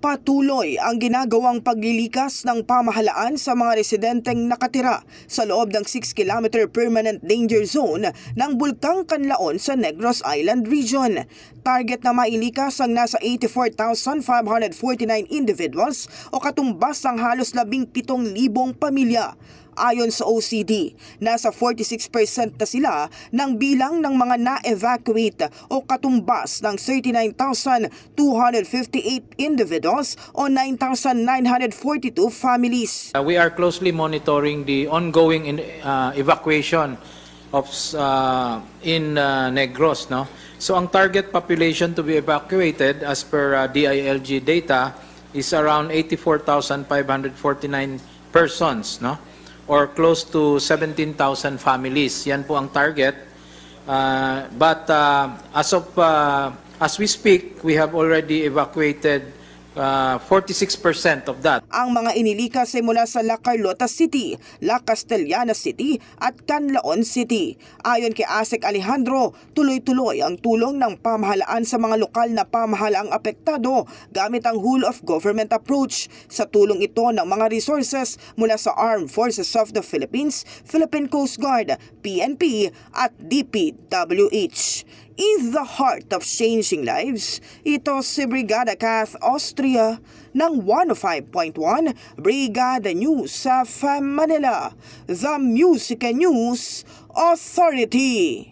Patuloy ang ginagawang paglilikas ng pamahalaan sa mga residenteng nakatira sa loob ng 6-kilometer permanent danger zone ng Bulkang Canlaon sa Negros Island Region. Target na mailikas ang nasa 84,549 individuals o katumbas ng halos 17,000 pamilya. Ayon sa OCD, nasa 46% na sila ng bilang ng mga na-evacuate o katumbas ng 39,258 individuals o 9,942 families. We are closely monitoring the ongoing evacuation of in Negros. No? So ang target population to be evacuated as per DILG data is around 84,549 persons. No? Or close to 17,000 families. Yan po ang target. But as we speak, we have already evacuated 46% of that. Ang mga inilikas ay mula sa La Carlota City, La Castellana City at Canlaon City. Ayon kay ASEC Alejandro, tuloy-tuloy ang tulong ng pamahalaan sa mga lokal na pamahalaang apektado gamit ang whole of government approach. Sa tulong ito ng mga resources mula sa Armed Forces of the Philippines, Philippine Coast Guard, PNP at DPWH. In the heart of changing lives, ito si Brigada Kath Austria ng 105.1 Brigada News sa Manila, the Music and News Authority.